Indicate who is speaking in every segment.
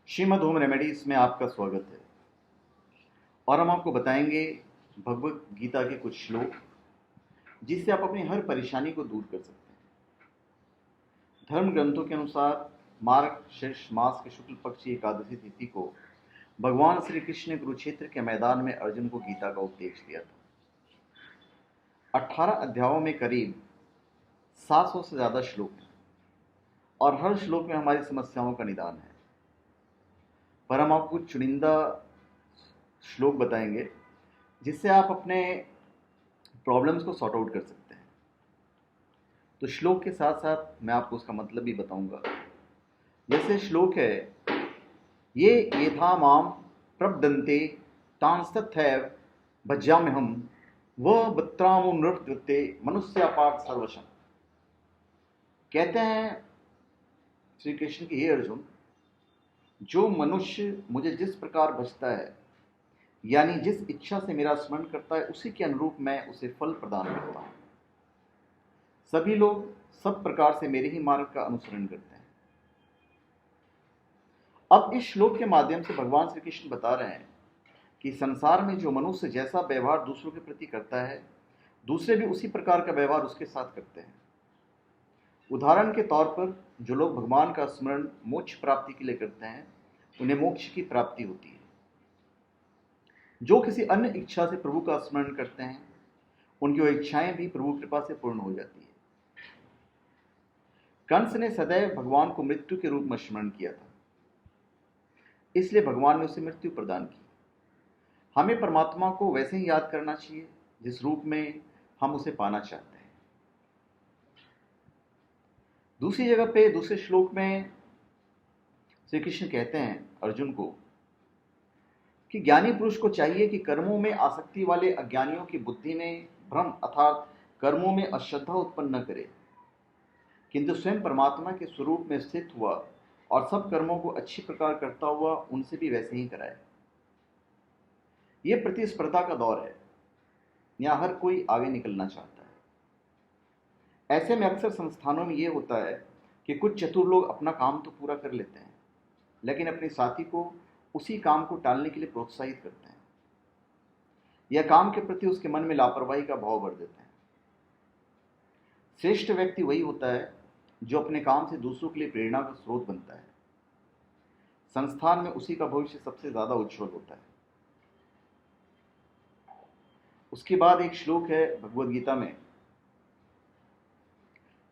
Speaker 1: Shrimad home remedies में आपका स्वागत है। और हम आपको बताएंगे भगवत गीता के कुछ श्लोक जिससे आप अपनी हर परेशानी को दूर कर सकते हैं। धर्म ग्रंथों के अनुसार मार्ग शीर्ष मास के शुक्ल पक्ष की एकादशी तिथि को भगवान श्री कृष्ण ने कुरुक्षेत्र के मैदान में अर्जुन को गीता का उपदेश दिया था। 18 अध्यायों में करीब 700 से ज्यादा श्लोक हैं और हर श्लोक में हमारी समस्याओं का निदान है। पर हम आपको कुछ चुनिंदा श्लोक बताएंगे जिससे आप अपने प्रॉब्लम्स को सॉर्ट आउट कर सकते हैं। तो श्लोक के साथ साथ मैं आपको उसका मतलब भी बताऊंगा। जैसे श्लोक है, ये यथा माम प्रपदन्ते तांस्तथैव भज्याम्यहम् वह बत्रामुनृत्युते मनुष्यापार्थ सर्वशम्। कहते हैं श्री कृष्ण की, हे अर्जुन, जो मनुष्य मुझे जिस प्रकार भजता है यानी जिस इच्छा से मेरा स्मरण करता है उसी के अनुरूप मैं उसे फल प्रदान करता हूं। सभी लोग सब प्रकार से मेरे ही मार्ग का अनुसरण करते हैं। अब इस श्लोक के माध्यम से भगवान श्री कृष्ण बता रहे हैं कि संसार में जो मनुष्य जैसा व्यवहार दूसरों के प्रति करता है, दूसरे भी उसी प्रकार का व्यवहार उसके साथ करते हैं। उदाहरण के तौर पर जो लोग भगवान का स्मरण मोक्ष प्राप्ति के लिए करते हैं, उन्हें मोक्ष की प्राप्ति होती है। जो किसी अन्य इच्छा से प्रभु का स्मरण करते हैं, उनकी वो इच्छाएं भी प्रभु कृपा से पूर्ण हो जाती है। कंस ने सदैव भगवान को मृत्यु के रूप में स्मरण किया था, इसलिए भगवान ने उसे मृत्यु प्रदान की। हमें परमात्मा को वैसे ही याद करना चाहिए जिस रूप में हम उसे पाना चाहते हैं। दूसरी जगह पे दूसरे श्लोक में श्री कृष्ण कहते हैं अर्जुन को कि ज्ञानी पुरुष को चाहिए कि कर्मों में आसक्ति वाले अज्ञानियों की बुद्धि में भ्रम अर्थात कर्मों में अश्रद्धा उत्पन्न न करे, किंतु स्वयं परमात्मा के स्वरूप में स्थित हुआ और सब कर्मों को अच्छी प्रकार करता हुआ उनसे भी वैसे ही कराए। यह प्रतिस्पर्धा का दौर है, यहाँ हर कोई आगे निकलना चाहता है। ऐसे में अक्सर संस्थानों में यह होता है कि कुछ चतुर लोग अपना काम तो पूरा कर लेते हैं, लेकिन अपने साथी को उसी काम को टालने के लिए प्रोत्साहित करते हैं। यह काम के प्रति उसके मन में लापरवाही का भाव भर देते हैं। श्रेष्ठ व्यक्ति वही होता है जो अपने काम से दूसरों के लिए प्रेरणा का स्रोत बनता है। संस्थान में उसी का भविष्य सबसे ज्यादा उज्जवल होता है। उसके बाद एक श्लोक है भगवद गीता में,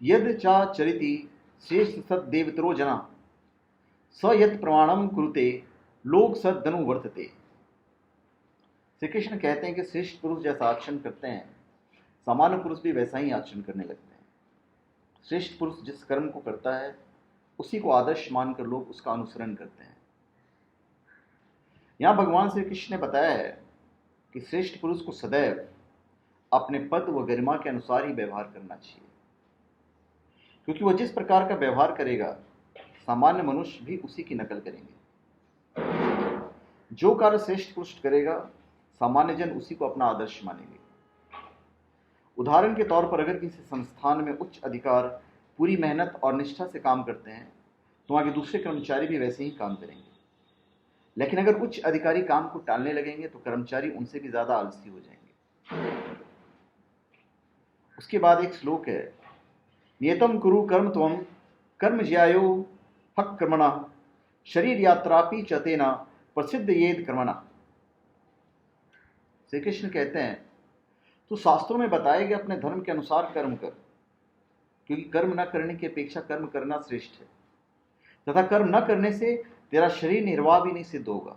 Speaker 1: यद चा चरिति श्रेष्ठ सद देवतरो जना स यद प्रमाणम कुरुते लोग सदनु वर्तते। श्री कृष्ण कहते हैं कि श्रेष्ठ पुरुष जैसा आचरण करते हैं, सामान्य पुरुष भी वैसा ही आचरण करने लगते हैं। श्रेष्ठ पुरुष जिस कर्म को करता है उसी को आदर्श मानकर लोग उसका अनुसरण करते हैं। यहां भगवान श्री कृष्ण ने बताया है कि श्रेष्ठ पुरुष को सदैव अपने पद व गरिमा के अनुसार ही व्यवहार करना चाहिए, क्योंकि वह जिस प्रकार का व्यवहार करेगा सामान्य मनुष्य भी उसी की नकल करेंगे। जो कार्य श्रेष्ठ पुरुष करेगा सामान्य जन उसी को अपना आदर्श मानेंगे। उदाहरण के तौर पर अगर किसी संस्थान में उच्च अधिकार पूरी मेहनत और निष्ठा से काम करते हैं तो वहां के दूसरे कर्मचारी भी वैसे ही काम करेंगे। लेकिन अगर उच्च अधिकारी काम को टालने लगेंगे तो कर्मचारी उनसे भी ज्यादा आलसी हो जाएंगे। उसके बाद एक श्लोक है, नियतम कुरु कर्म त्वम कर्म ज्यायो हक कर्मणा शरीर यात्रापि चतेना प्रसिद्ध येद कर्मणा। श्री कृष्ण कहते हैं, तो शास्त्रों में बताया गया अपने धर्म के अनुसार कर्म कर, क्योंकि कर्म न करने की अपेक्षा कर्म करना श्रेष्ठ है, तथा कर्म न करने से तेरा शरीर निर्वाह भी नहीं सिद्ध होगा।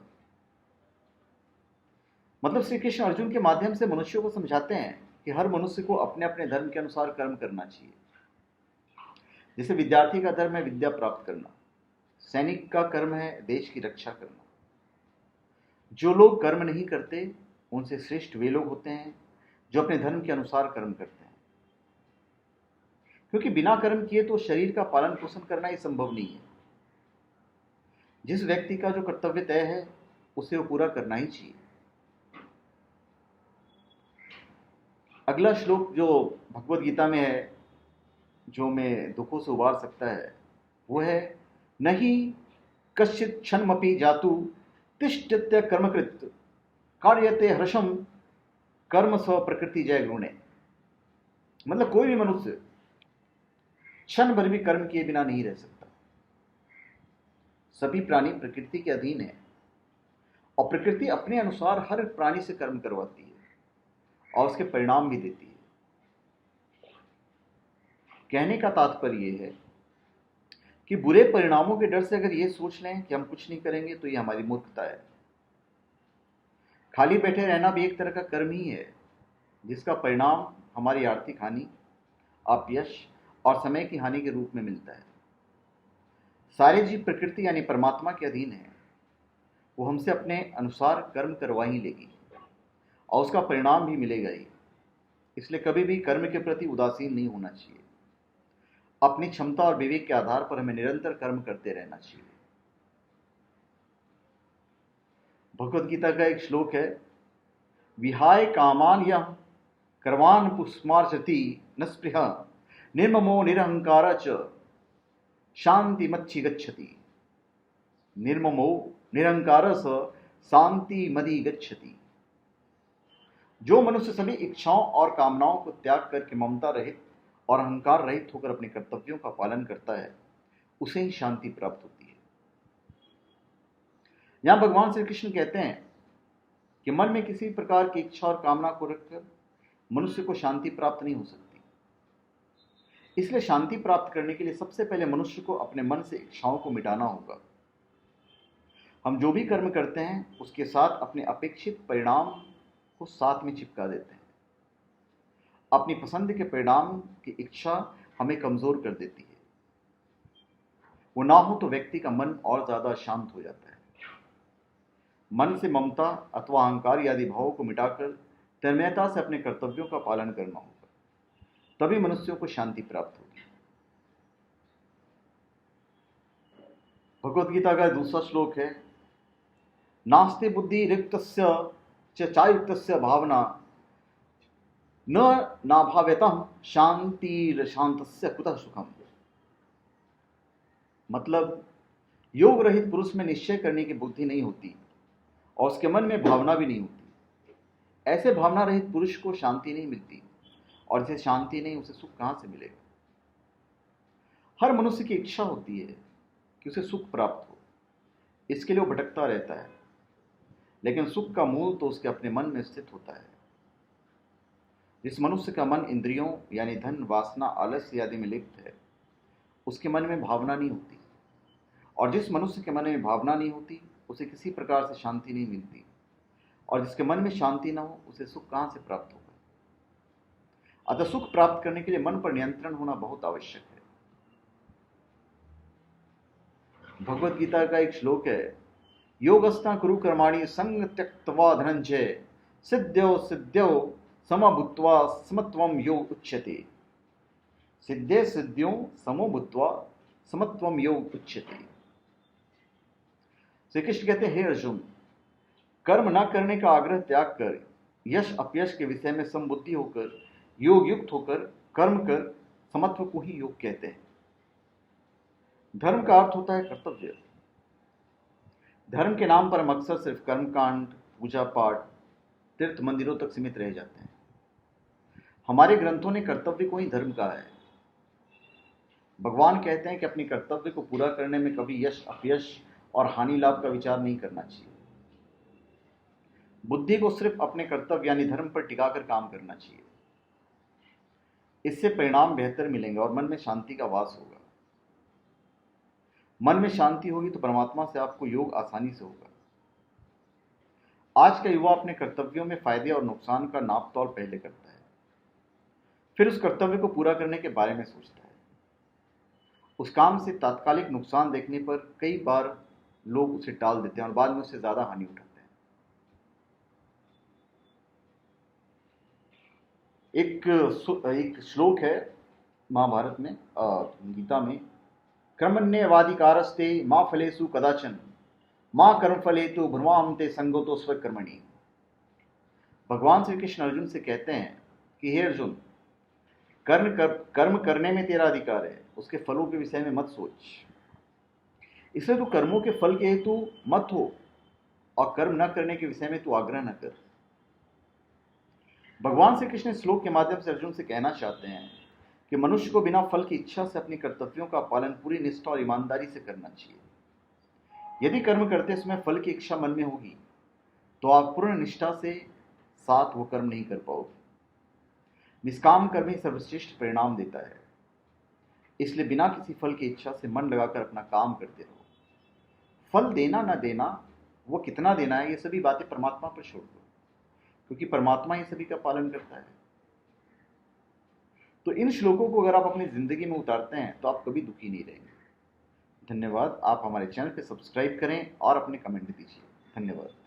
Speaker 1: मतलब श्री कृष्ण अर्जुन के माध्यम से मनुष्यों को समझाते हैं कि हर मनुष्य को अपने अपने धर्म के अनुसार कर्म करना चाहिए। जैसे विद्यार्थी का धर्म है विद्या प्राप्त करना, सैनिक का कर्म है देश की रक्षा करना। जो लोग कर्म नहीं करते उनसे श्रेष्ठ वे लोग होते हैं जो अपने धर्म के अनुसार कर्म करते हैं, क्योंकि बिना कर्म किए तो शरीर का पालन पोषण करना ही संभव नहीं है। जिस व्यक्ति का जो कर्तव्य तय है उसे वो पूरा करना ही चाहिए। अगला श्लोक जो भगवद गीता में है, जो हमें दुखों से उबार सकता है, वो है, नहीं कश्चित् क्षणमपि जातु तिष्ठत्य कर्मकृत् कार्यते हर्षम कर्म स्व प्रकृति जय गुणे। मतलब कोई भी मनुष्य क्षण भर भी कर्म किए बिना नहीं रह सकता। सभी प्राणी प्रकृति के अधीन है और प्रकृति अपने अनुसार हर प्राणी से कर्म करवाती है और उसके परिणाम भी देती है। कहने का तात्पर्य यह है कि बुरे परिणामों के डर से अगर यह सोच लें कि हम कुछ नहीं करेंगे तो यह हमारी मूर्खता है। खाली बैठे रहना भी एक तरह का कर्म ही है, जिसका परिणाम हमारी आर्थिक हानि, अपयश और समय की हानि के रूप में मिलता है। सारे जीव प्रकृति यानी परमात्मा के अधीन है। वो हमसे अपने अनुसार कर्म करवा ही लेगी और उसका परिणाम भी मिलेगा ही। इसलिए कभी भी कर्म के प्रति उदासीन नहीं होना चाहिए। अपनी क्षमता और विवेक के आधार पर हमें निरंतर कर्म करते रहना चाहिए। भगवद गीता का एक श्लोक है, विहाय कामान यह कर्वान पुष्मार्चति न स्पृहा निर्ममो निरहंकार च शांति मच्छी गच्छति। निर्ममो निरहंकार स शांति मदि गच्छति। जो मनुष्य सभी इच्छाओं और कामनाओं को त्याग करके ममता रहित और अहंकार रहित होकर अपने कर्तव्यों का पालन करता है, उसे ही शांति प्राप्त होती है। यहां भगवान श्री कृष्ण कहते हैं कि मन में किसी प्रकार की इच्छा और कामना को रखकर मनुष्य को शांति प्राप्त नहीं हो सकती। इसलिए शांति प्राप्त करने के लिए सबसे पहले मनुष्य को अपने मन से इच्छाओं को मिटाना होगा। हम जो भी कर्म करते हैं उसके साथ अपने अपेक्षित परिणाम को साथ में चिपका देते हैं। अपनी पसंद के परिणाम की इच्छा हमें कमजोर कर देती है। वो ना हो तो व्यक्ति का मन और ज्यादा शांत हो जाता है। मन से ममता अथवा अहंकार आदि भावों को मिटाकर तन्मयता से अपने कर्तव्यों का पालन करना होगा, तभी मनुष्यों को शांति प्राप्त होगी। भगवद गीता का दूसरा श्लोक है, नास्ति बुद्धि रिक्तस्य च चायुक्तस्य भावना न नाभाव्यतः शांति शांतस्य कुतः सुखम। मतलब योग रहित पुरुष में निश्चय करने की बुद्धि नहीं होती और उसके मन में भावना भी नहीं होती। ऐसे भावना रहित पुरुष को शांति नहीं मिलती और जिसे शांति नहीं उसे सुख कहां से मिलेगा। हर मनुष्य की इच्छा होती है कि उसे सुख प्राप्त हो, इसके लिए वो भटकता रहता है, लेकिन सुख का मूल तो उसके अपने मन में स्थित होता है। जिस मनुष्य का मन इंद्रियों यानी धन, वासना, आलस्य आदि में लिप्त है, उसके मन में भावना नहीं होती, और जिस मनुष्य के मन में भावना नहीं होती उसे किसी प्रकार से शांति नहीं मिलती, और जिसके मन में शांति ना हो उसे सुख कहां से प्राप्त होगा। अतः सुख प्राप्त करने के लिए मन पर नियंत्रण होना बहुत आवश्यक है। भगवद गीता का एक श्लोक है, योगस्था कुरु कर्माणि संग त्यक्त्वा धनंजय सिद्ध्यो सिद्ध्यो समभूत्वा समत्वम योग उच्यते। सिद्धे सिद्ध्यों समो भूत्वा समत्वम योग उच्यते। श्री कृष्ण कहते हैं, हे अर्जुन, कर्म न करने का आग्रह त्याग कर यश अपयश के विषय में समबुद्धि होकर योग युक्त होकर कर्म कर समत्व को ही योग कहते हैं। धर्म का अर्थ होता है कर्तव्य। धर्म के नाम पर हम अक्सर सिर्फ कर्मकांड, पूजा पाठ, तीर्थ मंदिरों तक सीमित रह जाते हैं। हमारे ग्रंथों ने कर्तव्य को ही धर्म कहा है। भगवान कहते हैं कि अपने कर्तव्य को पूरा करने में कभी यश अपयश और हानि लाभ का विचार नहीं करना चाहिए। बुद्धि को सिर्फ अपने कर्तव्य यानी धर्म पर टिकाकर काम करना चाहिए। इससे परिणाम बेहतर मिलेंगे और मन में शांति का वास होगा। मन में शांति होगी तो परमात्मा से आपको योग आसानी से होगा। आज का युवा अपने कर्तव्यों में फायदे और नुकसान का नाप तौल पहले करता है, फिर उस कर्तव्य को पूरा करने के बारे में सोचता है। उस काम से तात्कालिक नुकसान देखने पर कई बार लोग उसे टाल देते हैं और बाद में उससे ज्यादा हानि उठाते हैं। एक श्लोक है महाभारत में, गीता में, कर्मण्येवाधिकारस्ते मा फलेषु कदाचन मां कर्मफलेतु ब्रह्माहं ते संगतो स्वकर्मणि। भगवान श्री कृष्ण अर्जुन से कहते हैं कि हे अर्जुन, कर्म करने में तेरा अधिकार है, उसके फलों के विषय में मत सोच। इसलिए तू कर्मों के फल के हेतु मत हो और कर्म न करने के विषय में तू आग्रह न कर। भगवान श्री कृष्ण श्लोक के माध्यम से अर्जुन से कहना चाहते हैं कि मनुष्य को बिना फल की इच्छा से अपने कर्तव्यों का पालन पूरी निष्ठा और ईमानदारी से करना चाहिए। यदि कर्म करते समय फल की इच्छा मन में होगी तो आप पूर्ण निष्ठा से साथ वो कर्म नहीं कर पाओगे। निष्काम कर्म ही सर्वश्रेष्ठ परिणाम देता है, इसलिए बिना किसी फल की इच्छा से मन लगाकर अपना काम करते रहो। फल देना ना देना, वो कितना देना है, ये सभी बातें परमात्मा पर छोड़ दो, क्योंकि परमात्मा ही सभी का पालन करता है। तो इन श्लोकों को अगर आप अपनी जिंदगी में उतारते हैं तो आप कभी दुखी नहीं रहेंगे। धन्यवाद। आप हमारे चैनल पे सब्सक्राइब करें और अपने कमेंट दीजिए। धन्यवाद।